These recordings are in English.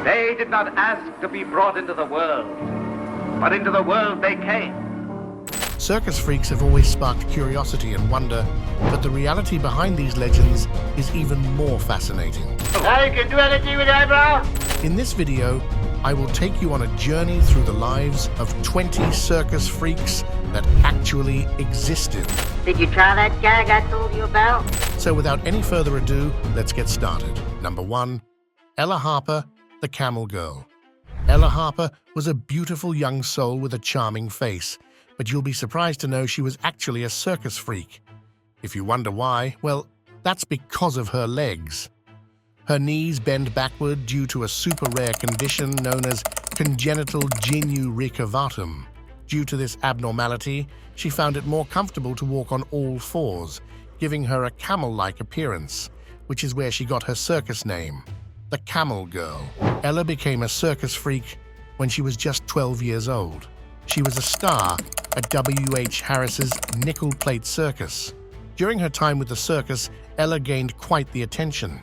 They did not ask to be brought into the world, but into the world they came. Circus freaks have always sparked curiosity and wonder, but the reality behind these legends is even more fascinating. Now you can do anything with your eyebrow. In this video, I will take you on a journey through the lives of 20 circus freaks that actually existed. Did you try that gag I told you about? So without any further ado, let's get started. Number 1. Ella Harper, the Camel Girl. Ella Harper was a beautiful young soul with a charming face, but you'll be surprised to know she was actually a circus freak. If you wonder why, well, that's because of her legs. Her knees bend backward due to a super rare condition known as congenital genu recurvatum. Due to this abnormality, she found it more comfortable to walk on all fours, giving her a camel-like appearance, which is where she got her circus name, the Camel Girl. Ella became a circus freak when she was just 12 years old. She was a star at W.H. Harris's Nickel Plate Circus. During her time with the circus, Ella gained quite the attention.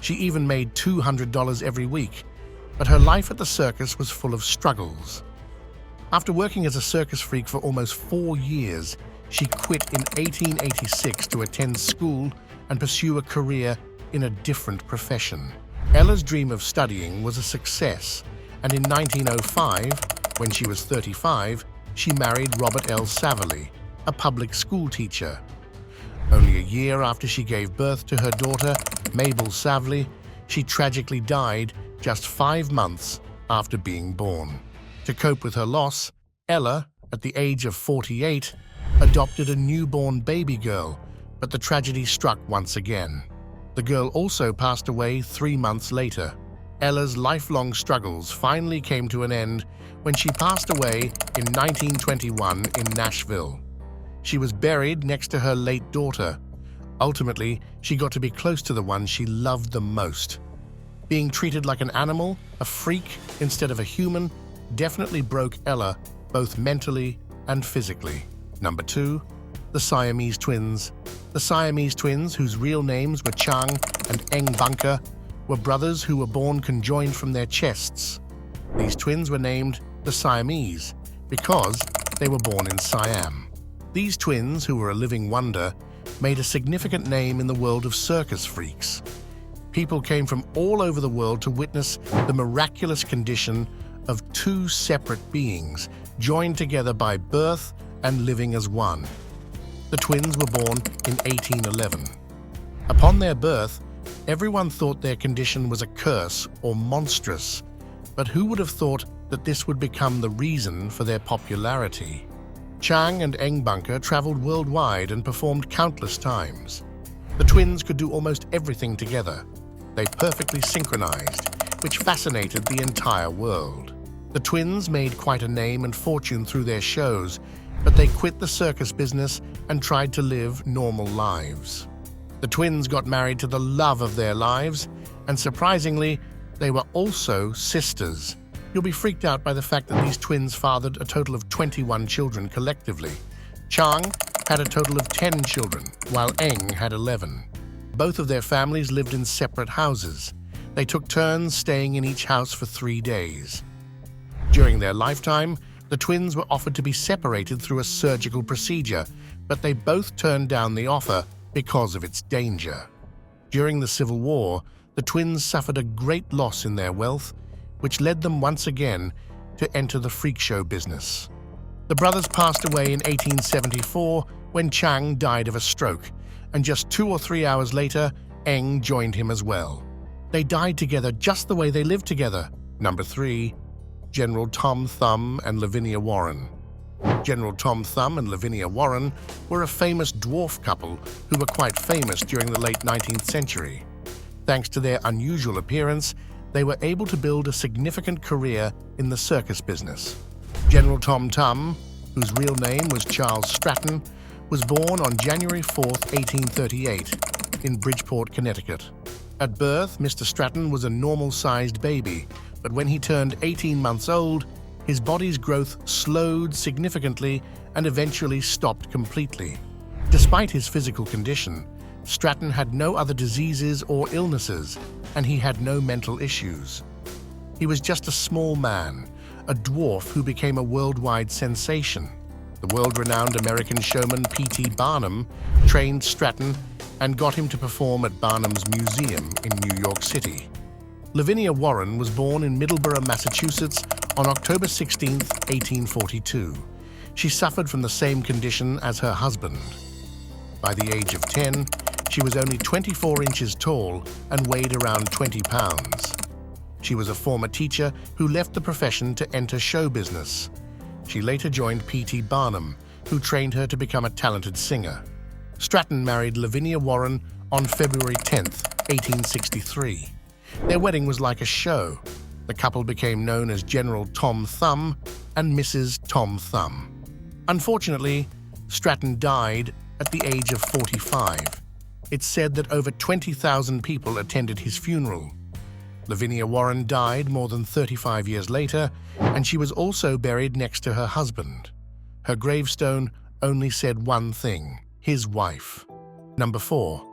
She even made $200 every week, but her life at the circus was full of struggles. After working as a circus freak for almost 4 years, she quit in 1886 to attend school and pursue a career in a different profession. Ella's dream of studying was a success, and in 1905, when she was 35, she married Robert L. Saverly, a public school teacher. Only a year after she gave birth to her daughter, Mabel Saverly, she tragically died just 5 months after being born. To cope with her loss, Ella, at the age of 48, adopted a newborn baby girl, but the tragedy struck once again. The girl also passed away 3 months later. Ella's lifelong struggles finally came to an end when she passed away in 1921 in Nashville. She was buried next to her late daughter. Ultimately, she got to be close to the one she loved the most. Being treated like an animal, a freak, instead of a human, definitely broke Ella both mentally and physically. Number 2. The Siamese Twins. The Siamese twins, whose real names were Chang and Eng Bunker, were brothers who were born conjoined from their chests. These twins were named the Siamese because they were born in Siam. These twins, who were a living wonder, made a significant name in the world of circus freaks. People came from all over the world to witness the miraculous condition of 2 separate beings, joined together by birth and living as one. The twins were born in 1811. Upon their birth, everyone thought their condition was a curse or monstrous, but who would have thought that this would become the reason for their popularity? Chang and Eng Bunker traveled worldwide and performed countless times. The twins could do almost everything together. They perfectly synchronized, which fascinated the entire world. The twins made quite a name and fortune through their shows, but they quit the circus business and tried to live normal lives. The twins got married to the love of their lives, and surprisingly, they were also sisters. You'll be freaked out by the fact that these twins fathered a total of 21 children collectively. Chang had a total of 10 children, while Eng had 11. Both of their families lived in separate houses. They took turns staying in each house for 3 days. During their lifetime, the twins were offered to be separated through a surgical procedure, but they both turned down the offer because of its danger. During the Civil War, the twins suffered a great loss in their wealth, which led them once again to enter the freak show business. The brothers passed away in 1874 when Chang died of a stroke, and just 2 or 3 hours later, Eng joined him as well. They died together just the way they lived together. Number 3. General Tom Thumb and Lavinia Warren. General Tom Thumb and Lavinia Warren were a famous dwarf couple who were quite famous during the late 19th century. Thanks to their unusual appearance, they were able to build a significant career in the circus business. General Tom Thumb, whose real name was Charles Stratton, was born on January 4, 1838, in Bridgeport, Connecticut. At birth, Mr. Stratton was a normal-sized baby, but when he turned 18 months old, his body's growth slowed significantly and eventually stopped completely. Despite his physical condition, Stratton had no other diseases or illnesses, and he had no mental issues. He was just a small man, a dwarf who became a worldwide sensation. The world-renowned American showman P.T. Barnum trained Stratton and got him to perform at Barnum's Museum in New York City. Lavinia Warren was born in Middleborough, Massachusetts on October 16, 1842. She suffered from the same condition as her husband. By the age of 10, she was only 24 inches tall and weighed around 20 pounds. She was a former teacher who left the profession to enter show business. She later joined P.T. Barnum, who trained her to become a talented singer. Stratton married Lavinia Warren on February 10, 1863. Their wedding was like a show. The couple became known as General Tom Thumb and Mrs. Tom Thumb. Unfortunately, Stratton died at the age of 45. It's said that over 20,000 people attended his funeral. Lavinia Warren died more than 35 years later, and she was also buried next to her husband. Her gravestone only said one thing: his wife. Number 4.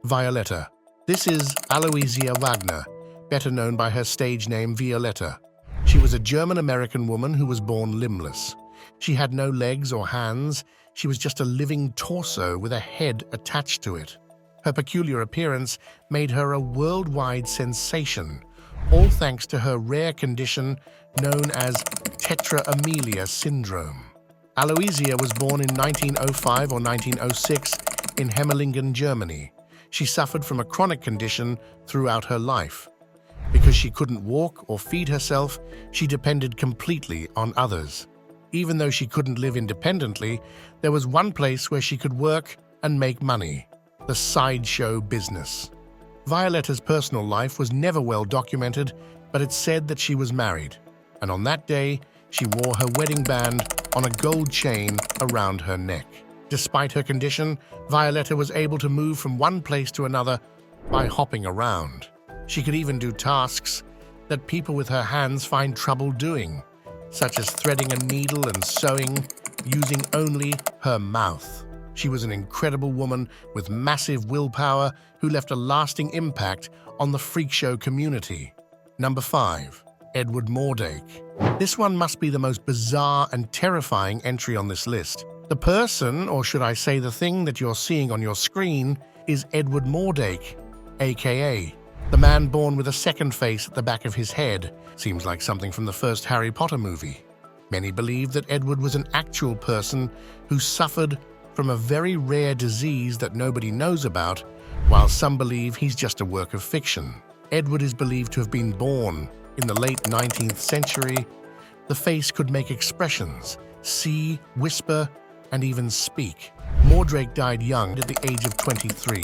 Violetta. This is Aloysia Wagner, better known by her stage name Violetta. She was a German-American woman who was born limbless. She had no legs or hands. She was just a living torso with a head attached to it. Her peculiar appearance made her a worldwide sensation, all thanks to her rare condition known as tetra-amelia syndrome. Aloysia was born in 1905 or 1906 in Hemmelingen, Germany. She suffered from a chronic condition throughout her life. Because she couldn't walk or feed herself, she depended completely on others. Even though she couldn't live independently, there was one place where she could work and make money: the sideshow business. Violetta's personal life was never well documented, but it's said that she was married, and on that day, she wore her wedding band on a gold chain around her neck. Despite her condition, Violetta was able to move from one place to another by hopping around. She could even do tasks that people with her hands find trouble doing, such as threading a needle and sewing, using only her mouth. She was an incredible woman with massive willpower who left a lasting impact on the freak show community. Number 5. Edward Mordake. This one must be the most bizarre and terrifying entry on this list. The person, or should I say the thing that you're seeing on your screen, is Edward Mordake, aka the man born with a second face at the back of his head. Seems like something from the first Harry Potter movie. Many believe that Edward was an actual person who suffered from a very rare disease that nobody knows about, while some believe he's just a work of fiction. Edward is believed to have been born in the late 19th century. The face could make expressions, see, whisper, and even speak. Mordake died young at the age of 23.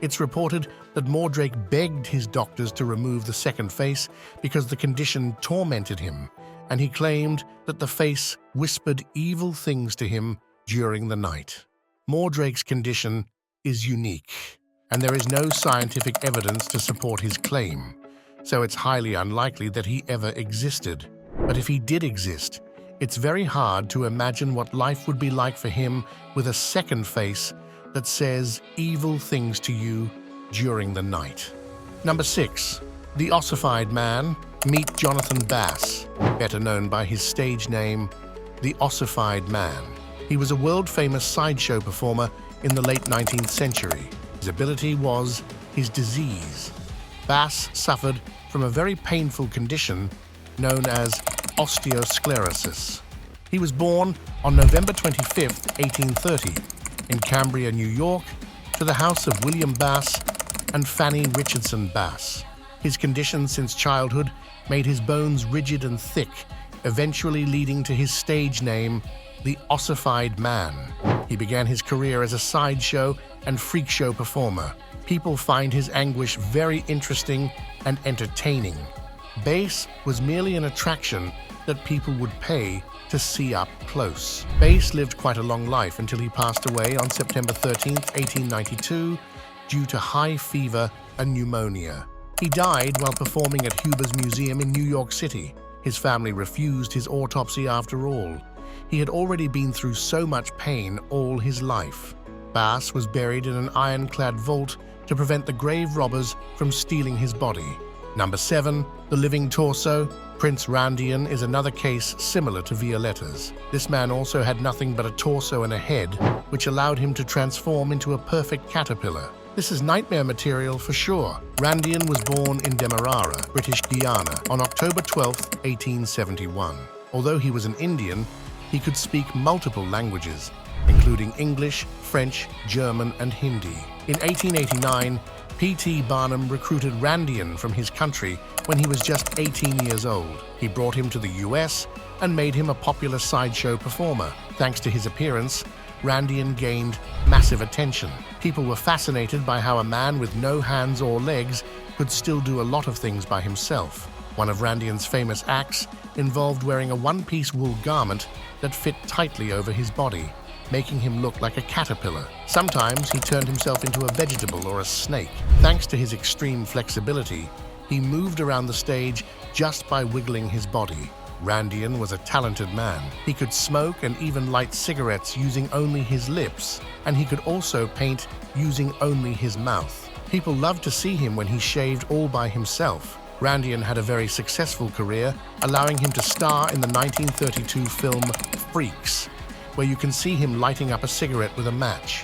It's reported that Mordake begged his doctors to remove the second face because the condition tormented him, and he claimed that the face whispered evil things to him during the night. Mordake's condition is unique, and there is no scientific evidence to support his claim, so it's highly unlikely that he ever existed. But if he did exist, it's very hard to imagine what life would be like for him with a second face that says evil things to you during the night. Number 6. The Ossified Man. Meet Jonathan Bass, better known by his stage name, the Ossified Man. He was a world-famous sideshow performer in the late 19th century. His ability was his disease. Bass suffered from a very painful condition known as osteosclerosis. He was born on November 25, 1830, in Cambria, New York, to the house of William Bass and Fanny Richardson Bass. His condition since childhood made his bones rigid and thick, eventually leading to his stage name, the Ossified Man. He began his career as a sideshow and freak show performer. People find his anguish very interesting and entertaining. Bass was merely an attraction that people would pay to see up close. Bass lived quite a long life until he passed away on September 13, 1892, due to high fever and pneumonia. He died while performing at Huber's Museum in New York City. His family refused his autopsy after all. He had already been through so much pain all his life. Bass was buried in an ironclad vault to prevent the grave robbers from stealing his body. Number 7. The living torso. Prince Randian is another case similar to Violetta's. This man also had nothing but a torso and a head, which allowed him to transform into a perfect caterpillar. This is nightmare material for sure. Randian was born in Demerara, British Guiana, on October 12, 1871. Although he was an Indian, he could speak multiple languages, including English, French, German, and Hindi. In 1889, P.T. Barnum recruited Randian from his country when he was just 18 years old. He brought him to the US and made him a popular sideshow performer. Thanks to his appearance, Randian gained massive attention. People were fascinated by how a man with no hands or legs could still do a lot of things by himself. One of Randian's famous acts involved wearing a one-piece wool garment that fit tightly over his body, making him look like a caterpillar. Sometimes he turned himself into a vegetable or a snake. Thanks to his extreme flexibility, he moved around the stage just by wiggling his body. Randian was a talented man. He could smoke and even light cigarettes using only his lips, and he could also paint using only his mouth. People loved to see him when he shaved all by himself. Randian had a very successful career, allowing him to star in the 1932 film Freaks, where you can see him lighting up a cigarette with a match.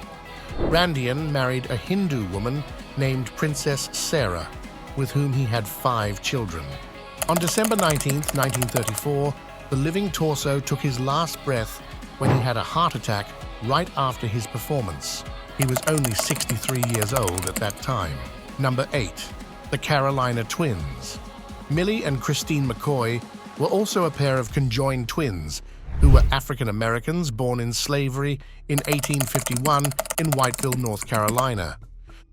Randian married a Hindu woman named Princess Sarah, with whom he had 5 children. On December 19, 1934, the living torso took his last breath when he had a heart attack right after his performance. He was only 63 years old at that time. Number 8. The Carolina Twins. Millie and Christine McCoy were also a pair of conjoined twins who were African Americans born in slavery in 1851 in Whiteville, North Carolina.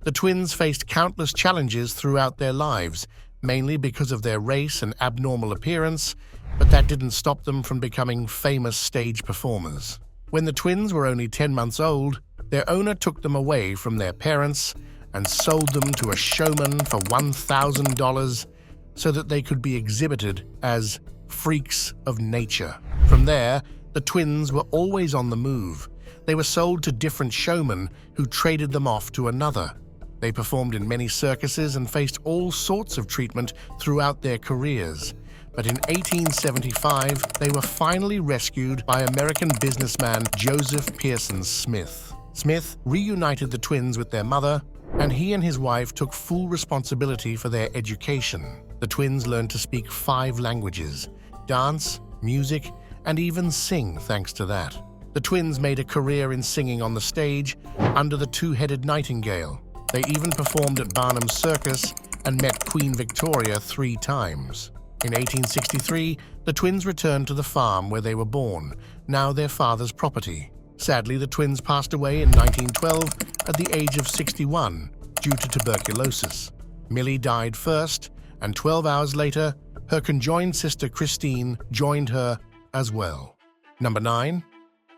The twins faced countless challenges throughout their lives, mainly because of their race and abnormal appearance, but that didn't stop them from becoming famous stage performers. When the twins were only 10 months old, their owner took them away from their parents and sold them to a showman for $1,000 so that they could be exhibited as freaks of nature. From there, the twins were always on the move. They were sold to different showmen who traded them off to another. They performed in many circuses and faced all sorts of treatment throughout their careers. But in 1875, they were finally rescued by American businessman Joseph Pearson Smith. Smith reunited the twins with their mother, and he and his wife took full responsibility for their education. The twins learned to speak 5 languages, dance, music, and even sing thanks to that. The twins made a career in singing on the stage under the two-headed nightingale. They even performed at Barnum's Circus and met Queen Victoria 3 times. In 1863, the twins returned to the farm where they were born, now their father's property. Sadly, the twins passed away in 1912 at the age of 61 due to tuberculosis. Millie died first, and 12 hours later, her conjoined sister Christine joined her as well. Number 9.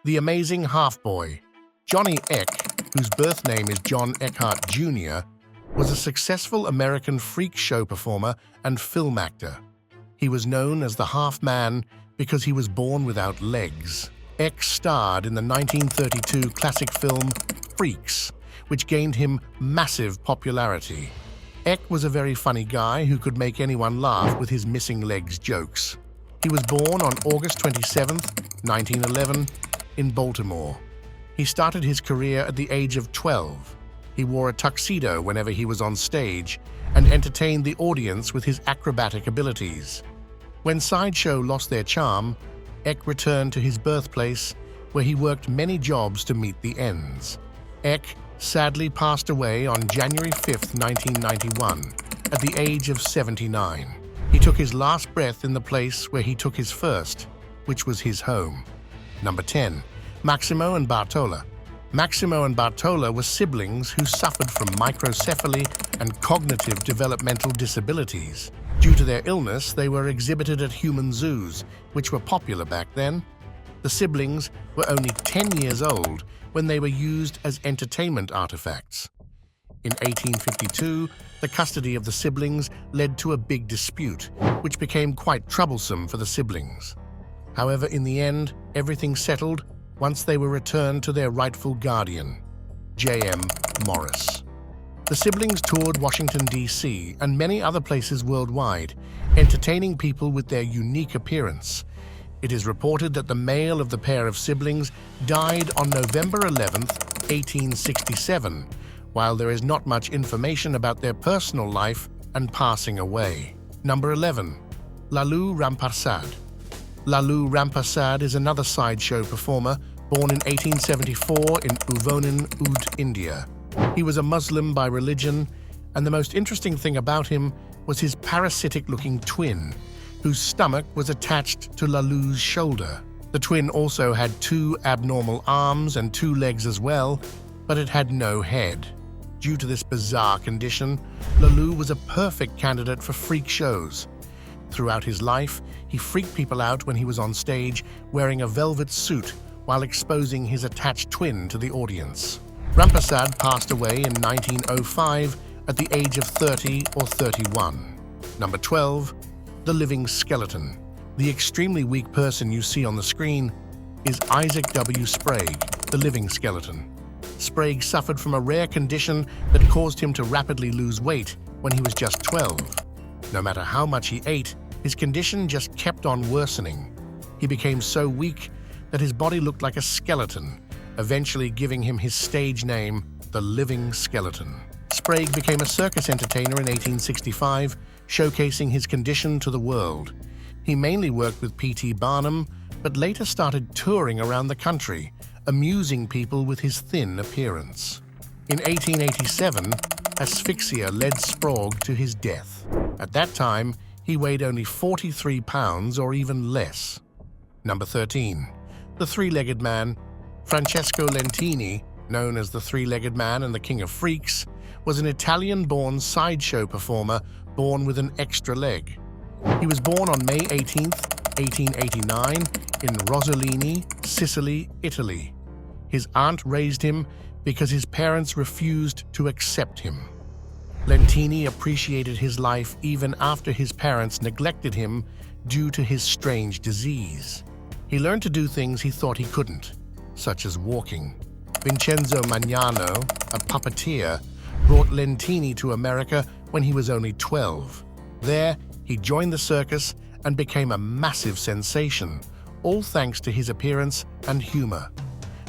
The Amazing Half-Boy. Johnny Eck, whose birth name is John Eckhart Jr., was a successful American freak show performer and film actor. He was known as the Half-Man because he was born without legs. Eck starred in the 1932 classic film Freaks, which gained him massive popularity. Eck was a very funny guy who could make anyone laugh with his missing legs jokes. He was born on August 27, 1911, in Baltimore. He started his career at the age of 12. He wore a tuxedo whenever he was on stage and entertained the audience with his acrobatic abilities. When sideshow lost their charm, Eck returned to his birthplace, where he worked many jobs to meet the ends. Eck sadly passed away on January 5, 1991, at the age of 79. He took his last breath in the place where he took his first, which was his home. Number 10. Maximo and Bartola. Maximo and Bartola were siblings who suffered from microcephaly and cognitive developmental disabilities. Due to their illness, they were exhibited at human zoos, which were popular back then. The siblings were only 10 years old when they were used as entertainment artifacts. In 1852, the custody of the siblings led to a big dispute, which became quite troublesome for the siblings. However, in the end, everything settled once they were returned to their rightful guardian, J.M. Morris. The siblings toured Washington, D.C. and many other places worldwide, entertaining people with their unique appearance. It is reported that the male of the pair of siblings died on November 11, 1867, while there is not much information about their personal life and passing away. Number 11. Lalu Ramparsad. Lalu Ramparsad is another sideshow performer born in 1874 in Uvonin, Oud, India. He was a Muslim by religion, and the most interesting thing about him was his parasitic-looking twin, whose stomach was attached to Lalu's shoulder. The twin also had 2 abnormal arms and 2 legs as well, but it had no head. Due to this bizarre condition, Lalu was a perfect candidate for freak shows. Throughout his life, he freaked people out when he was on stage wearing a velvet suit while exposing his attached twin to the audience. Ramparsad passed away in 1905 at the age of 30 or 31. Number 12. The living skeleton. The extremely weak person you see on the screen is Isaac W. Sprague, the living skeleton. Sprague suffered from a rare condition that caused him to rapidly lose weight when he was just 12. No matter how much he ate, his condition just kept on worsening. He became so weak that his body looked like a skeleton, eventually giving him his stage name, the Living Skeleton. Sprague became a circus entertainer in 1865, showcasing his condition to the world. He mainly worked with P.T. Barnum, but later started touring around the country, amusing people with his thin appearance. In 1887, asphyxia led Sprague to his death. At that time, he weighed only 43 pounds or even less. Number 13. The Three-Legged Man. Francesco Lentini, known as the Three-Legged Man and the King of Freaks, was an Italian-born sideshow performer born with an extra leg. He was born on May 18, 1889, in Rosolini, Sicily, Italy. His aunt raised him because his parents refused to accept him. Lentini appreciated his life even after his parents neglected him due to his strange disease. He learned to do things he thought he couldn't, such as walking. Vincenzo Magnano, a puppeteer, brought Lentini to America when he was only 12. There, he joined the circus and became a massive sensation, all thanks to his appearance and humor.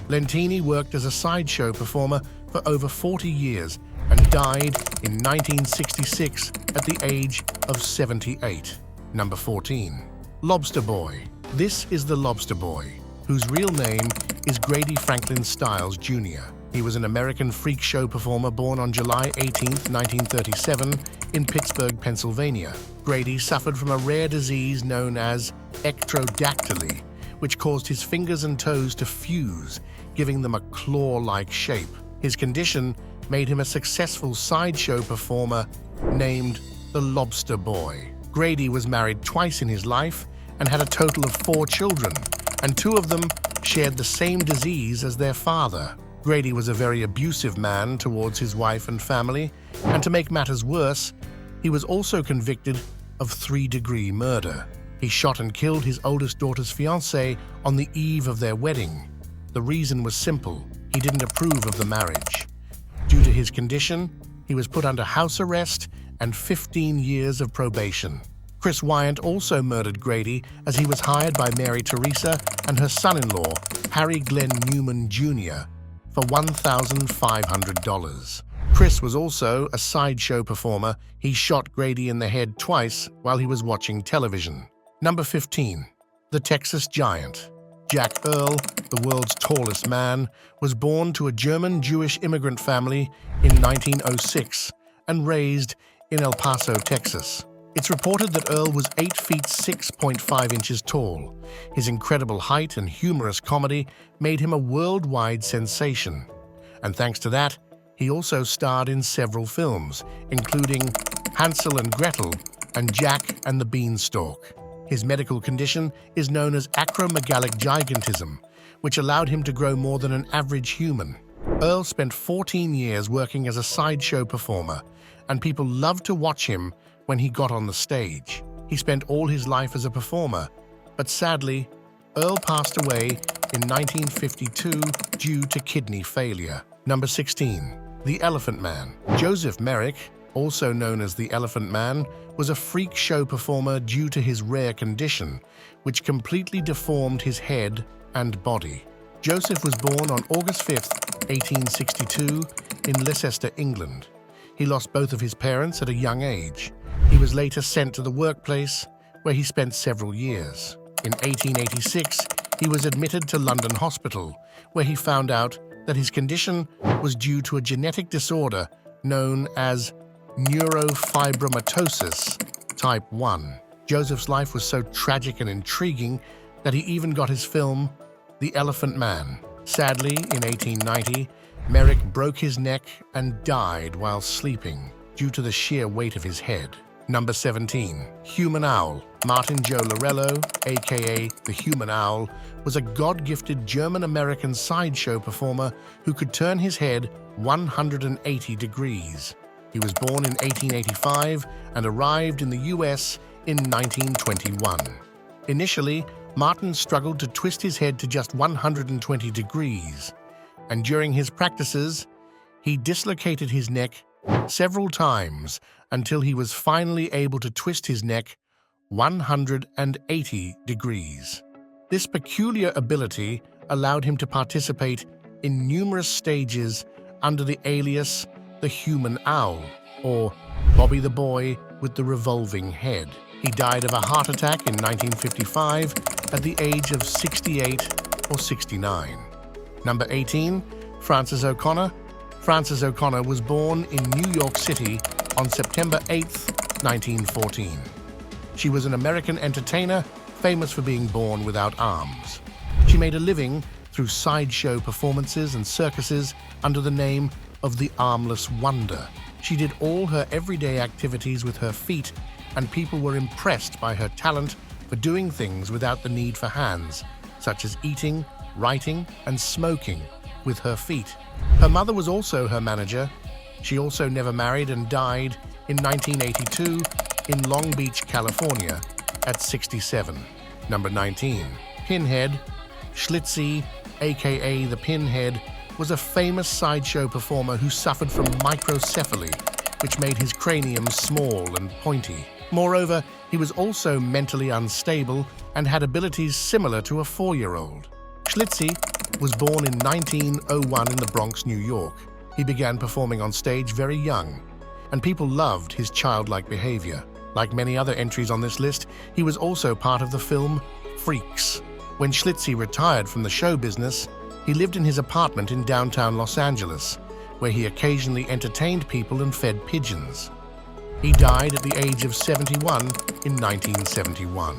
Lentini worked as a sideshow performer for over 40 years and died in 1966 at the age of 78. Number 14. Lobster Boy. This is the Lobster Boy, whose real name is Grady Franklin Stiles, Jr. He was an American freak show performer born on July 18, 1937, in Pittsburgh, Pennsylvania. Grady suffered from a rare disease known as ectrodactyly, which caused his fingers and toes to fuse, giving them a claw-like shape. His condition made him a successful sideshow performer named the Lobster Boy. Grady was married twice in his life and had a total of 4 children, and 2 of them shared the same disease as their father. Grady was a very abusive man towards his wife and family, and to make matters worse, he was also convicted of 3-degree murder. He shot and killed his oldest daughter's fiancé on the eve of their wedding. The reason was simple: he didn't approve of the marriage. Due to his condition, he was put under house arrest and 15 years of probation. Chris Wyant also murdered Grady as he was hired by Mary Teresa and her son-in-law, Harry Glenn Newman Jr., for $1,500. Chris was also a sideshow performer. He shot Grady in the head twice while he was watching television. Number 15. The Texas Giant. Jack Earl, the world's tallest man, was born to a German Jewish immigrant family in 1906 and raised in El Paso, Texas. It's reported that Earl was 8 feet 6.5 inches tall. His incredible height and humorous comedy made him a worldwide sensation. And thanks to that, he also starred in several films, including Hansel and Gretel and Jack and the Beanstalk. His medical condition is known as acromegalic gigantism, which allowed him to grow more than an average human. Earl spent 14 years working as a sideshow performer, and people loved to watch him when he got on the stage. He spent all his life as a performer, but sadly, Earl passed away in 1952 due to kidney failure. Number 16. The Elephant Man. Joseph Merrick, also known as the Elephant Man, was a freak show performer due to his rare condition, which completely deformed his head and body. Joseph was born on August 5, 1862, in Leicester, England. He lost both of his parents at a young age. He was later sent to the workplace, where he spent several years. In 1886, he was admitted to London Hospital, where he found out that his condition was due to a genetic disorder known as neurofibromatosis type 1. Joseph's life was so tragic and intriguing that he even got his film, The Elephant Man. Sadly, in 1890, Merrick broke his neck and died while sleeping due to the sheer weight of his head. Number 17. Human Owl. Martin Joe Lorello, aka the Human Owl, was a God-gifted German-American sideshow performer who could turn his head 180 degrees. He was born in 1885 and arrived in the US in 1921. Initially, Martin struggled to twist his head to just 120 degrees, and during his practices, he dislocated his neck several times until he was finally able to twist his neck 180 degrees. This peculiar ability allowed him to participate in numerous stages under the alias the Human Owl, or Bobby the Boy with the Revolving Head. He died of a heart attack in 1955 at the age of 68 or 69. Number 18. Frances O'Connor. Frances O'Connor was born in New York City on September 8, 1914. She was an American entertainer famous for being born without arms. She made a living through sideshow performances and circuses under the name of the Armless Wonder. She did all her everyday activities with her feet, and people were impressed by her talent for doing things without the need for hands, such as eating, writing, and smoking with her feet. Her mother was also her manager. She also never married and died in 1982 in Long Beach, California, at 67. Number 19. Pinhead. Schlitzie, aka the Pinhead, was a famous sideshow performer who suffered from microcephaly, which made his cranium small and pointy. Moreover, he was also mentally unstable and had abilities similar to a 4-year-old. Schlitzie was born in 1901 in the Bronx, New York. He began performing on stage very young, and people loved his childlike behavior. Like many other entries on this list, he was also part of the film Freaks. When Schlitzie retired from the show business, he lived in his apartment in downtown Los Angeles, where he occasionally entertained people and fed pigeons. He died at the age of 71 in 1971.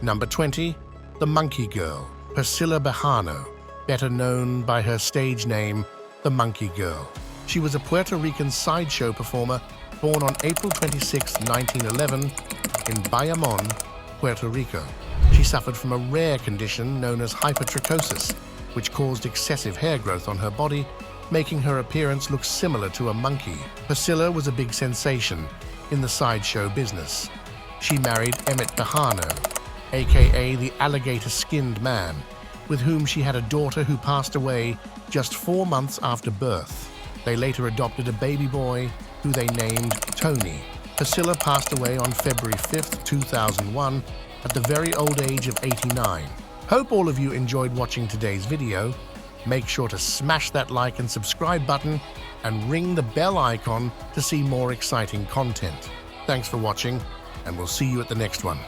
Number 20. The Monkey Girl. Priscilla Bejano, better known by her stage name, the Monkey Girl. She was a Puerto Rican sideshow performer born on April 26, 1911, in Bayamon, Puerto Rico. She suffered from a rare condition known as hypertrichosis, which caused excessive hair growth on her body, making her appearance look similar to a monkey. Priscilla was a big sensation in the sideshow business. She married Emmett Bejano, aka the alligator-skinned man, with whom she had a daughter who passed away just 4 months after birth. They later adopted a baby boy who they named Tony. Priscilla passed away on February 5, 2001, at the very old age of 89. Hope all of you enjoyed watching today's video. Make sure to smash that like and subscribe button and ring the bell icon to see more exciting content. Thanks for watching, and we'll see you at the next one.